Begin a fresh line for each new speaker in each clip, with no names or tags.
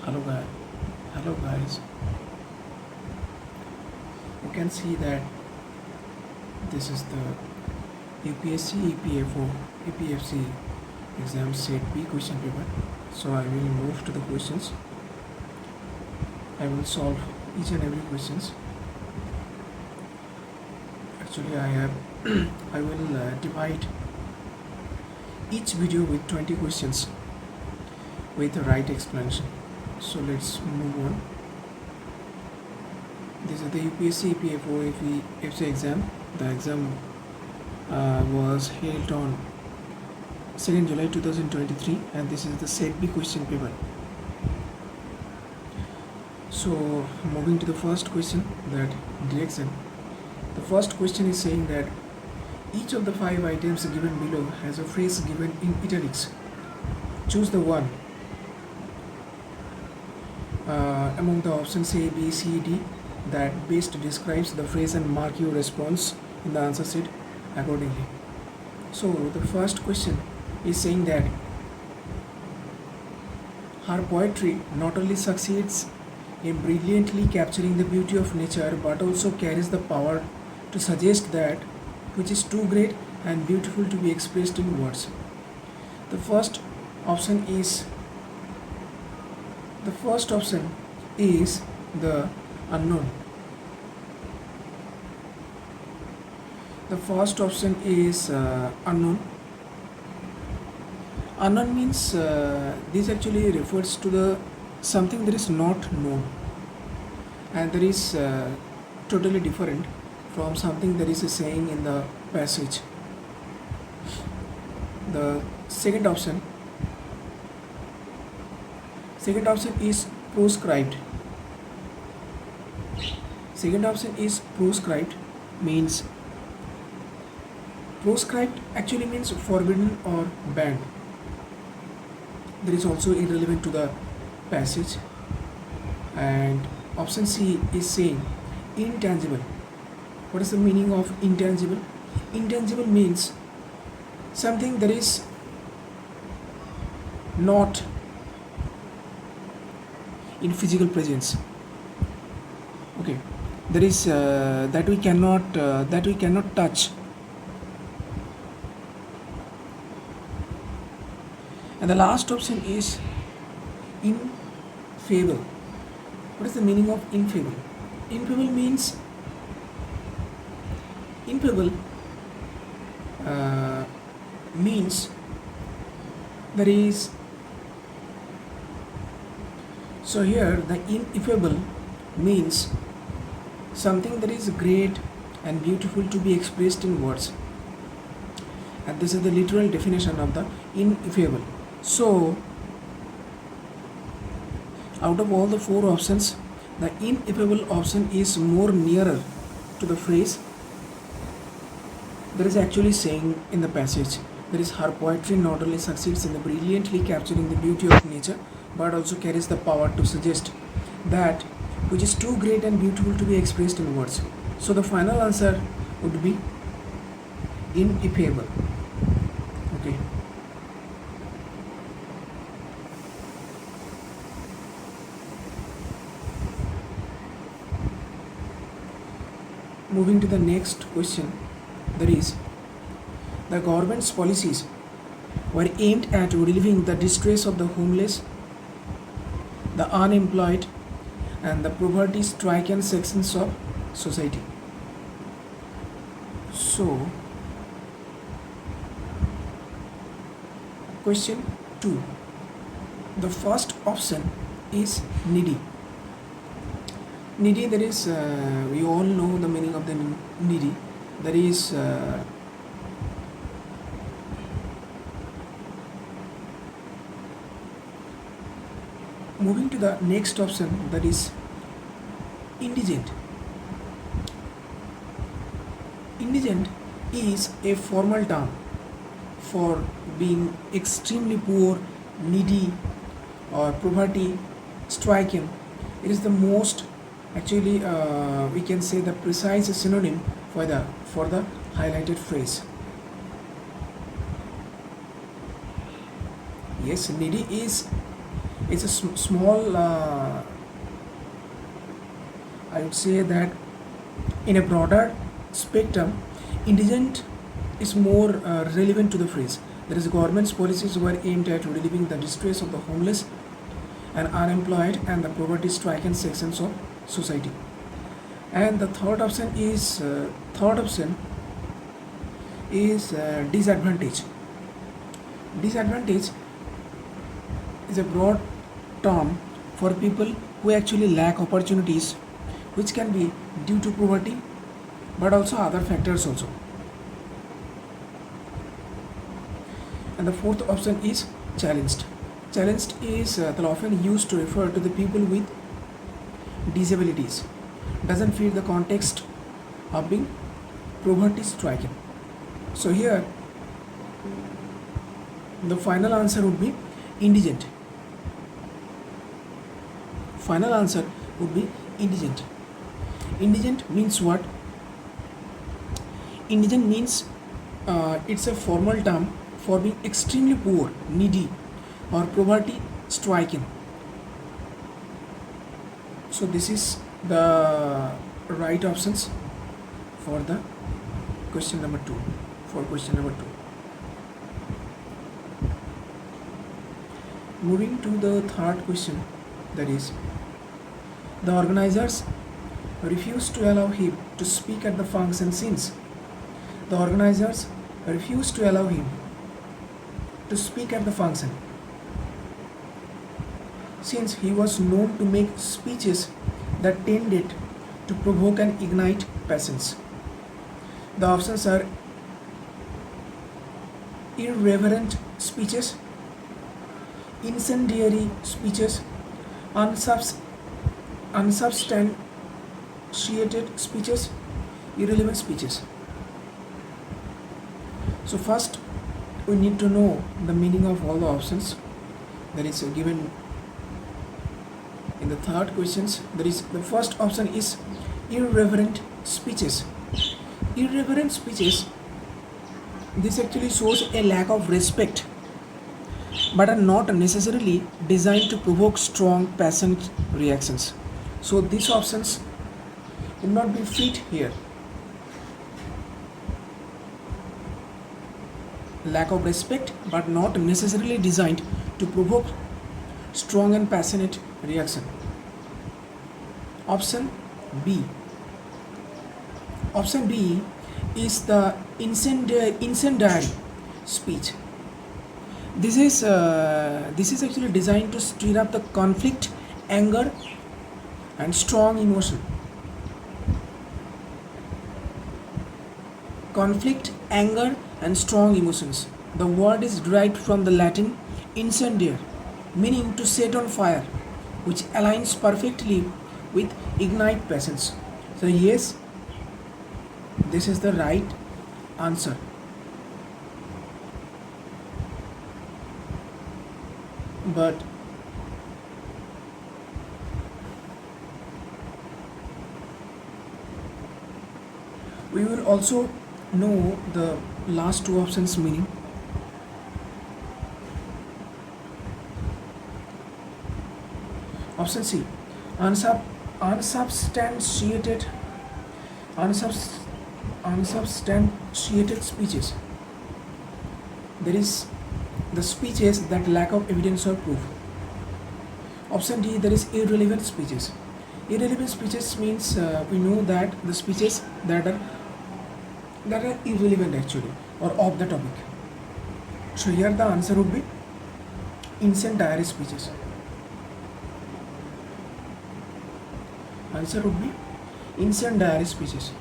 Hello guys. You can see that this is the UPSC EPFO APFC Exam Set B question paper. So I will move to the questions. I will solve each and every questions. Actually, I will divide each video with 20 questions with the right explanation. So let's move on. This is the UPSC EPFO APFC exam. The exam was held on 2nd July 2023, and this is the Set B question paper. So moving to the first question, that direction. The first question is saying that each of the 5 items given below has a phrase given in italics. Choose the one among the options A, B, C, D that best describes the phrase and mark your response in the answer sheet accordingly. So the first question is saying that her poetry not only succeeds in brilliantly capturing the beauty of nature but also carries the power to suggest that which is too great and beautiful to be expressed in words. The first option is the unknown. The first option is unknown. Unknown means this actually refers to the something that is not known, and that is totally different from something that is saying in the passage. The second option is proscribed. Second option is proscribed, means proscribed actually means forbidden or banned. That is also irrelevant to the passage. And option C is saying intangible. What is the meaning of intangible? Intangible means something that is not in physical presence. Okay, there is that we cannot touch. And the last option is infable. What is the meaning of infable? Infable means means there is. So here the ineffable means something that is great and beautiful to be expressed in words, and this is the literal definition of the ineffable. So out of all the 4 options, the ineffable option is more nearer to the phrase that is actually saying in the passage. That is, her poetry not only succeeds in the brilliantly capturing the beauty of nature but also carries the power to suggest that which is too great and beautiful to be expressed in words. So the final answer would be ineffable. Okay. Moving to the next question, that is, the government's policies were aimed at relieving the distress of the homeless, the unemployed, and the poverty-stricken sections of society. So, question 2. The first option is needy. Needy, that is, we all know the meaning of the needy. That is moving to the next option, that is indigent. Indigent is a formal term for being extremely poor, needy, or poverty stricken. It is the most, actually we can say, the precise synonym for the highlighted phrase. Yes, needy is It's a small, I would say that in a broader spectrum, indigent is more relevant to the phrase. There is government's policies were aimed at relieving the distress of the homeless and unemployed and the poverty-stricken sections of society. And the third option is disadvantage. Disadvantage is a broad term for people who actually lack opportunities, which can be due to poverty but also other factors also. And the fourth option is challenged. Challenged is often used to refer to the people with disabilities. Doesn't fit the context of being poverty stricken. So here the final answer would be indigent. Final answer would be indigent. Indigent means what? Indigent means it's a formal term for being extremely poor, needy, or poverty stricken. So this is the right options for the question number 2. For question number 2. Moving to the third question, that is, the organizers refused to allow him to speak at the function since the organizers refused to allow him to speak at the function since he was known to make speeches that tended to provoke and ignite passions. The options are irreverent speeches, incendiary speeches, unsubstantiated speeches, irrelevant speeches. So first we need to know the meaning of all the options that is given in the third questions. There is the first option is irreverent speeches. Irreverent speeches, this actually shows a lack of respect but are not necessarily designed to provoke strong passionate reactions. So these options will not be fit here. Lack of respect but not necessarily designed to provoke strong and passionate reaction. Option B. Option B is the incendiary speech. This is actually designed to stir up the conflict, anger, and strong emotion. Conflict, anger, and strong emotions. The word is derived from the Latin incendiare, meaning to set on fire, which aligns perfectly with ignite passions. So yes, this is the right answer. But we will also know the last two options meaning. Option C, unsubstantiated speeches. There is the speeches that lack of evidence or proof. Option D, there is irrelevant speeches. Irrelevant speeches means we know that the speeches that are irrelevant actually or off the topic. So here the answer would be incendiary speeches. Answer would be incendiary speeches.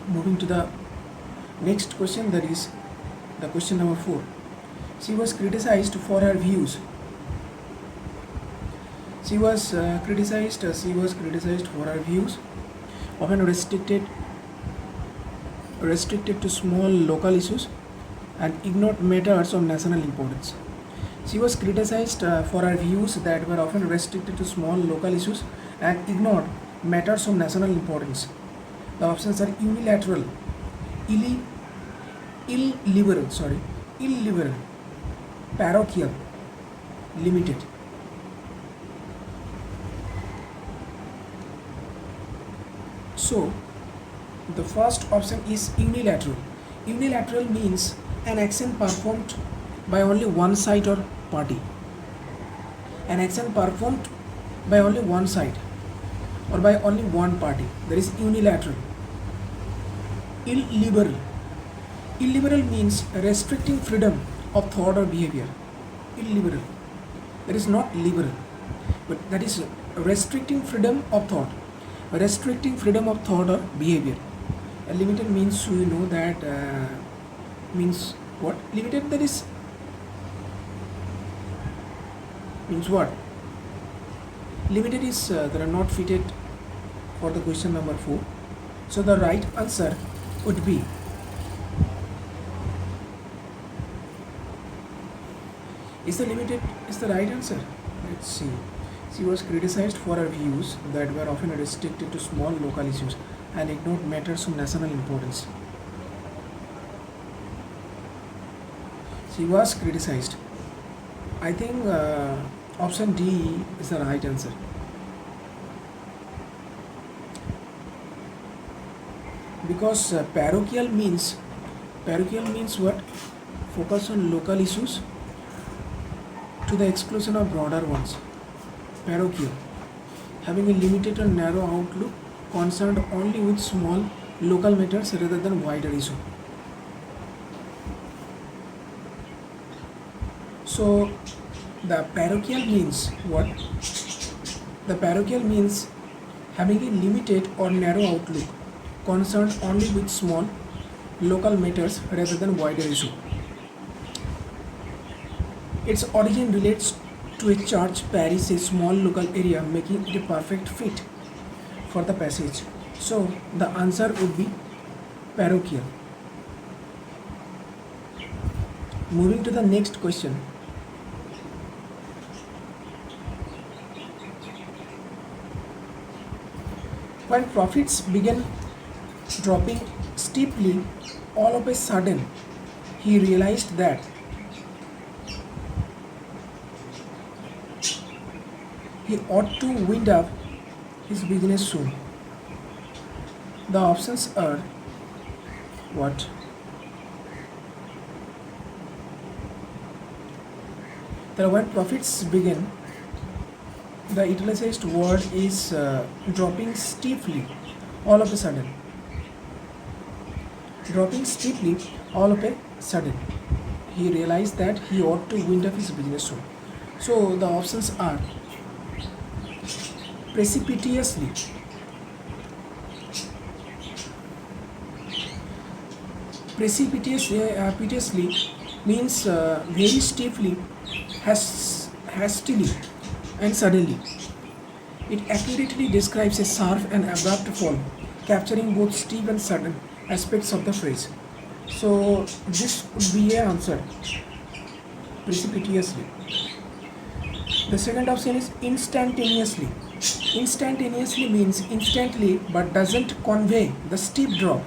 Moving to the next question, that is the question number 4. She was criticized for her views. She was criticized for her views, often restricted to small local issues and ignored matters of national importance. She was criticized for her views that were often restricted to small local issues and ignored matters of national importance. The options are unilateral, illiberal, parochial, limited. So the first option is unilateral. Unilateral means an action performed by only one side or party. An action performed by only one side or by only one party. That is unilateral. Illiberal. Illiberal means restricting freedom of thought or behavior. Illiberal. That is not liberal, but that is restricting freedom of thought. Restricting freedom of thought or behavior. Limited means you know that means what? Limited, that is means what? Limited is that are not fitted for the question number 4. So the right answer would be is the right answer. Let's see. She was criticized for her views that were often restricted to small local issues and ignored matters of national importance. She was criticized. I think option D is the right answer. Because parochial means what? Focus on local issues to the exclusion of broader ones. Parochial, having a limited or narrow outlook, concerned only with small local matters rather than wider issue. So the parochial means what? The parochial means having a limited or narrow outlook, concerned only with small local matters rather than wider issue. Its origin relates to a church parish, a small local area, making it a perfect fit for the passage. So the answer would be parochial. Moving to the next question. When profits began dropping steeply, all of a sudden he realized that he ought to wind up his business soon. The options are what? When profits begin, the italicized word is dropping steeply, all of a sudden. Dropping steeply, all of a sudden. He realized that he ought to wind up his business soon. So the options are precipitously, precipitously means very steeply, hastily and suddenly. It accurately describes a sharp and abrupt fall, capturing both steep and sudden aspects of the phrase. So this would be an answer, precipitously. The second option is instantaneously. Instantaneously means instantly but doesn't convey the steep drop.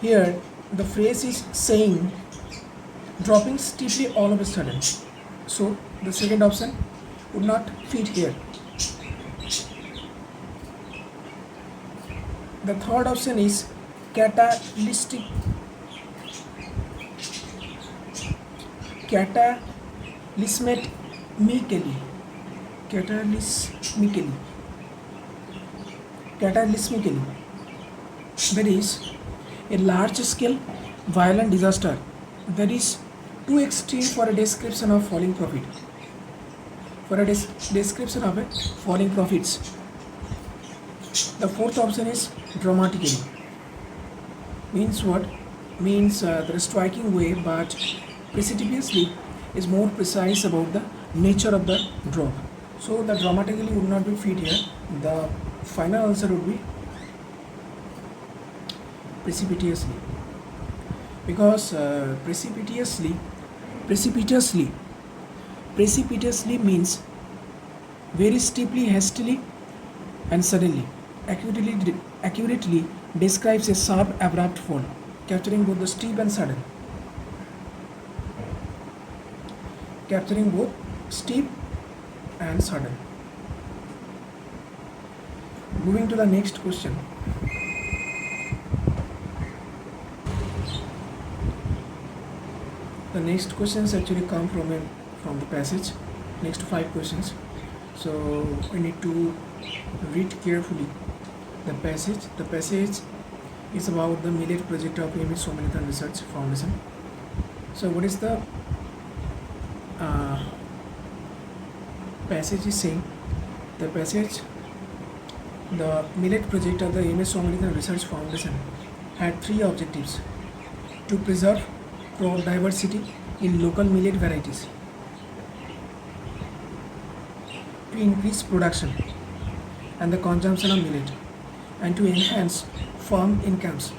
Here the phrase is saying dropping steeply all of a sudden. So the second option would not fit here. The third option is catalytic. Catalysmically. There is a large-scale violent disaster that is too extreme for a description of falling profit. For a description of a falling profits. The fourth option is dramatically. Means what? Means the striking way, but precipitously is more precise about the nature of the drop. So the dramatically would not be fit here. The final answer would be precipitously, because precipitously means very steeply, hastily and suddenly. Accurately describes a sharp abrupt fall, capturing both the steep and sudden. Moving to the next question. The next questions actually come from the passage. Next 5 questions. So we need to read carefully the passage. The passage is about the millet project of MS Swaminathan Research Foundation. So what is the passage is saying? The passage, the millet project of the MS Swaminathan Research Foundation had 3 objectives: to preserve crop diversity in local millet varieties, to increase production and the consumption of millet, and to enhance farm incomes.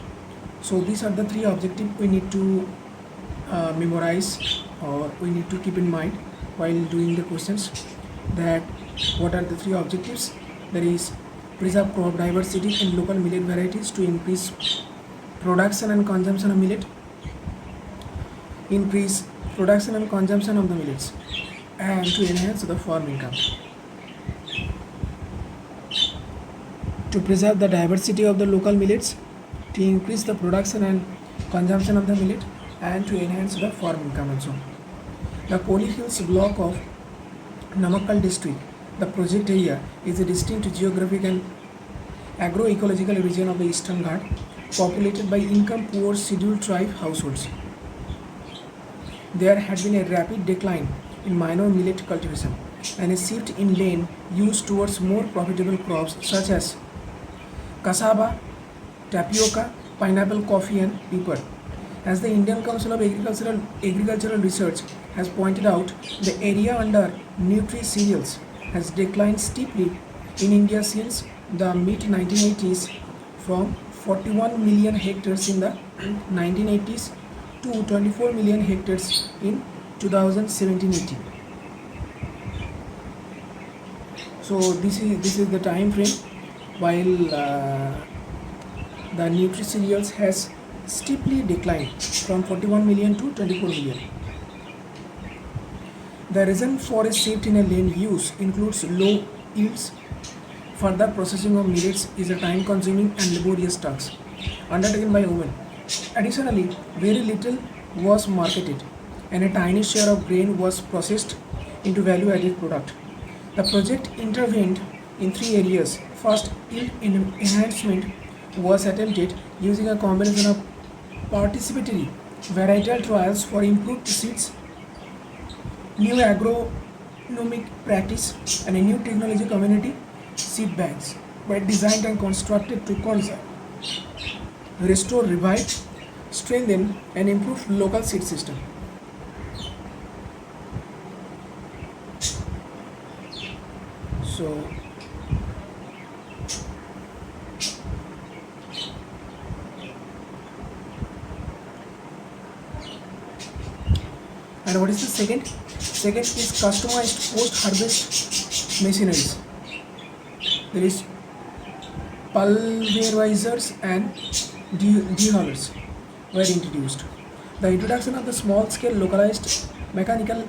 So these are the 3 objectives we need to memorize, or we need to keep in mind while doing the questions. That what are the 3 objectives? That is, preserve crop diversity in local millet varieties, to increase production and consumption of millet, increase production and consumption of the millets, and to enhance the farm income. To preserve the diversity of the local millets, to increase the production and consumption of the millet, and to enhance the farm income also. The Koli Hills block of Namakkal district, the project area, is a distinct geographic and agroecological region of the Eastern Ghat, populated by income-poor scheduled tribe households. There had been a rapid decline in minor millet cultivation and a shift in land use towards more profitable crops such as cassava, tapioca, pineapple, coffee, and pepper. As the Indian Council of Agricultural Research has pointed out, the area under nutri-cereals has declined steeply in India since the mid-1980s, from 41 million hectares in the 1980s to 24 million hectares in 2017-18. So this is the time frame while the nutri-cereals has steeply declined from 41 million to 24 million. The reason for a shift in a land use includes low yields. Further processing of millets is a time-consuming and laborious task undertaken by women. Additionally, very little was marketed and a tiny share of grain was processed into value-added product. The project intervened in 3 areas. First, yield enhancement was attempted using a combination of participatory varietal trials for improved seeds, new agronomic practice, and a new technology community seed banks were designed and constructed to conserve, restore, revive, strengthen, and improve local seed system. So and what is the second? Second is customized post-harvest machineries. There is pulverizers and dehullers were introduced. The introduction of the small-scale localized mechanical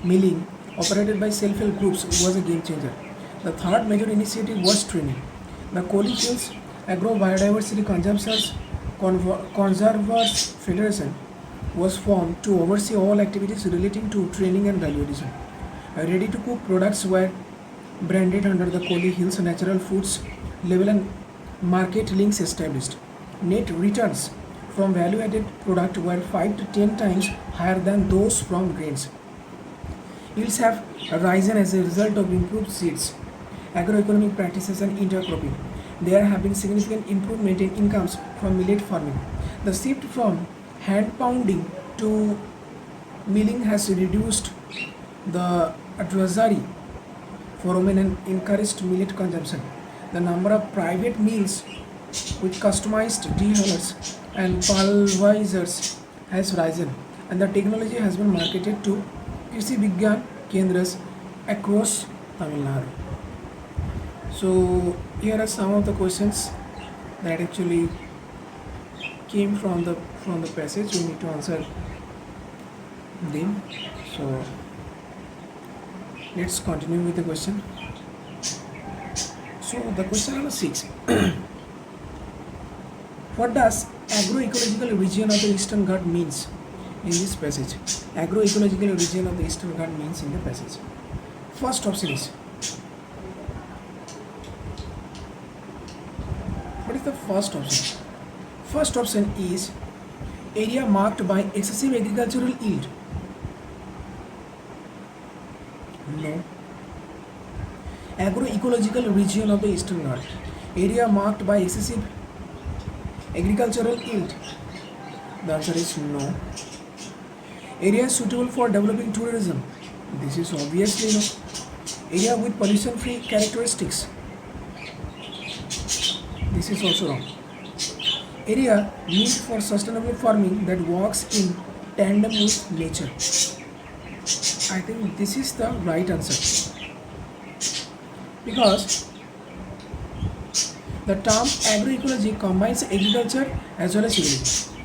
milling operated by self-help groups was a game changer. The third major initiative was training. The Koli Hills Agro-Biodiversity Conservers Federation was formed to oversee all activities relating to training and value addition. Ready-to-cook products were branded under the Koli Hills Natural Foods label and market links established. Net returns from value-added product were 5 to 10 times higher than those from grains. Yields have risen as a result of improved seeds, agroeconomic practices, and intercropping. There have been significant improvement in incomes from millet farming. The shift from hand pounding to milling has reduced the advisory for women and encouraged millet consumption. The number of private mills with customized dehullers and pulverizers has risen, and the technology has been marketed to Krishi Vigyan Kendras across Tamil Nadu. So here are some of the questions that actually came from the passage. We need to answer them. So let's continue with the question. So the question number 6. What does agroecological region of the Eastern Ghat means in this passage? Agroecological region of the Eastern Ghat means in the passage. First option is, what is the first option? First option is area marked by excessive agricultural yield. No. Agroecological region of the Eastern Ghat. Area marked by excessive agricultural yield. The answer is no. Area suitable for developing tourism. This is obviously no. Area with pollution-free characteristics. This is also wrong. Area meant for sustainable farming that works in tandem with nature. I think this is the right answer. Because the term agroecology combines agriculture as well as ecology.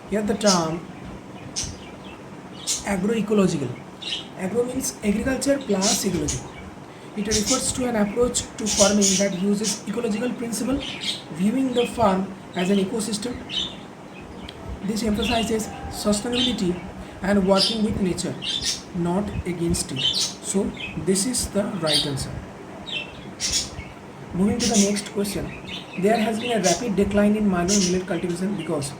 Here the term agroecological. Agro means agriculture plus ecology. It refers to an approach to farming that uses ecological principle, viewing the farm as an ecosystem. This emphasizes sustainability and working with nature, not against it. So this is the right answer. Moving to the next question. There has been a rapid decline in minor millet cultivation because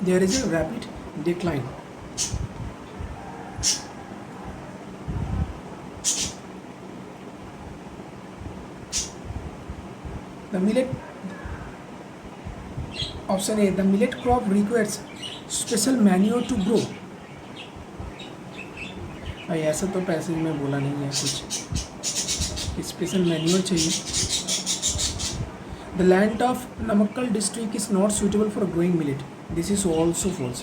there is a rapid decline. The millet, option A, the millet crop requires special manure to grow. भाई ऐसा तो passage में बोला नहीं है कुछ, special manure चाहिए. The land of Namakkal district is not suitable for growing millet. This is also false.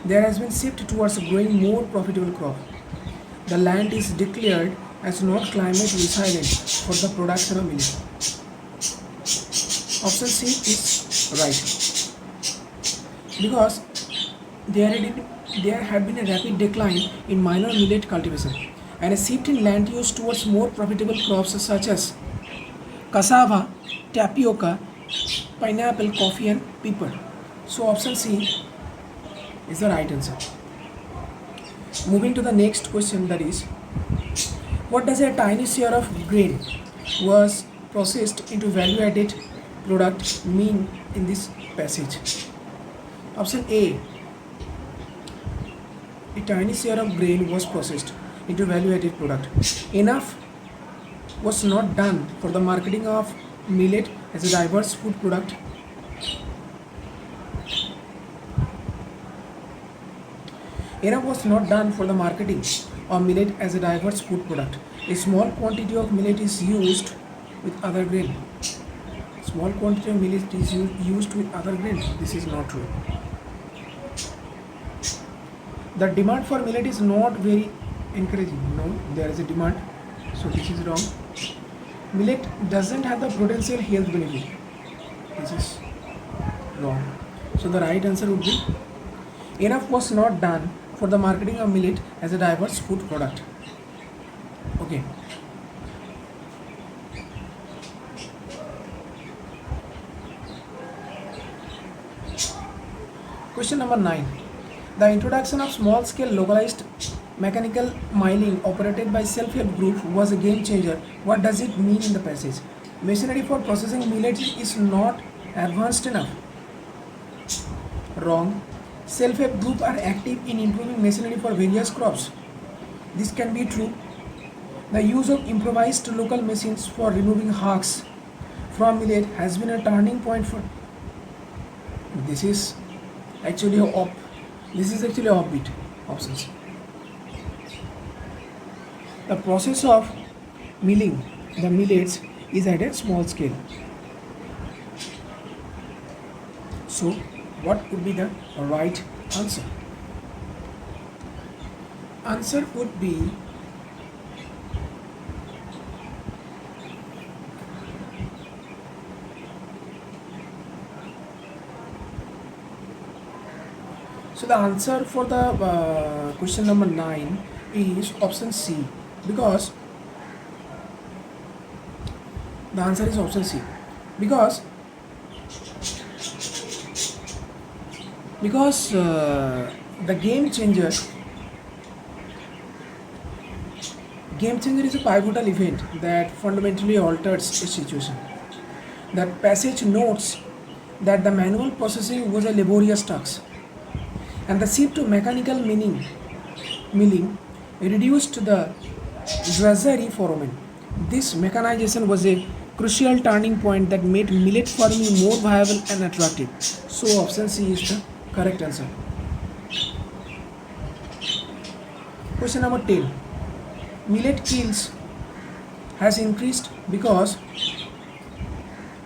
There has been shift towards growing more profitable crop. The land is declared as not climate resilient for the production of millet. Option C is right. Because there had been a rapid decline in minor millet cultivation and a shift in land use towards more profitable crops such as cassava, tapioca, pineapple, coffee and pepper. So option C is the right answer. Moving to the next question, that is, what does a tiny share of grain was processed into value-added product mean in this passage? Option A, a tiny share of grain was processed into value-added product. Enough was not done for the marketing of millet as a diverse food product. Enough was not done for the marketing of millet as a diverse food product. A small quantity of millet is used with other grain. Small quantity of millet is used with other grains. This is not true. The demand for millet is not very encouraging. No, there is a demand. So this is wrong. Millet doesn't have the potential health benefit. This is wrong. So the right answer would be enough was not done for the marketing of millet as a diverse food product. Okay. Question number 9. The introduction of small-scale localized mechanical milling operated by self-help group was a game changer. What does it mean in the passage? Machinery for processing millet is not advanced enough. Wrong. Self-help group are active in improving machinery for various crops. This can be true. The use of improvised local machines for removing husks from millet has been a turning point for. This is actually offbeat options. The process of milling the millets is at a small scale. So what would be the right answer? Answer would be so the answer for the question number 9 is option C, because The answer is option C. Because the game changer is a pivotal event that fundamentally alters a situation. That passage notes that the manual processing was a laborious task, and the shift to mechanical milling reduced the drudgery for women. This mechanization was a crucial turning point that made millet farming more viable and attractive. So option C is the correct answer. Question number 10. Millet yields has increased because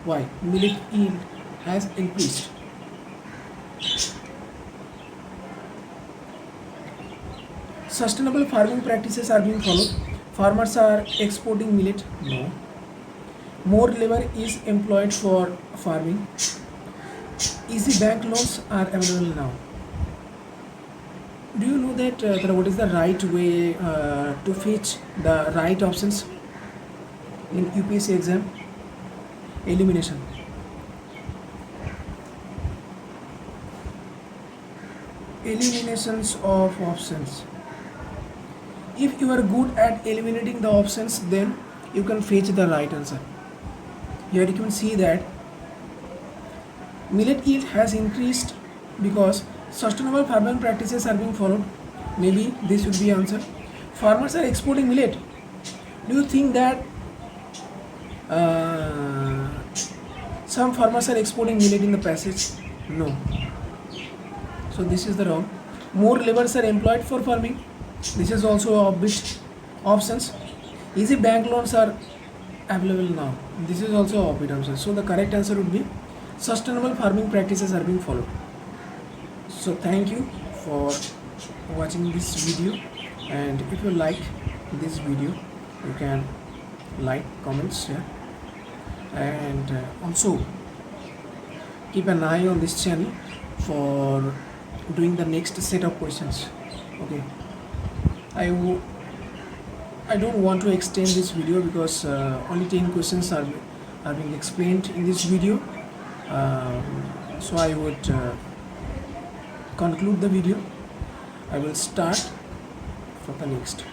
why? Millet yield has increased. Sustainable farming practices are being followed. Farmers are exporting millet. No. More labor is employed for farming. Easy bank loans are available now. Do you know that what is the right way to fetch the right options in UPSC exam? Elimination. Eliminations of options. If you are good at eliminating the options, then you can fetch the right answer. Here you can see that millet yield has increased because sustainable farming practices are being followed. Maybe this would be answer. Farmers are exporting millet. Do you think that some farmers are exporting millet in the passage? No. So this is the wrong. More laborers are employed for farming. This is also a bit options. Easy bank loans are available now. This is also a bit answer. So the correct answer would be sustainable farming practices are being followed. So thank you for watching this video, and if you like this video, you can like, comment, share, and also keep an eye on this channel for doing the next set of questions. Okay, I don't want to extend this video because only 10 questions are being explained in this video. So I would conclude the video. I will start for the next.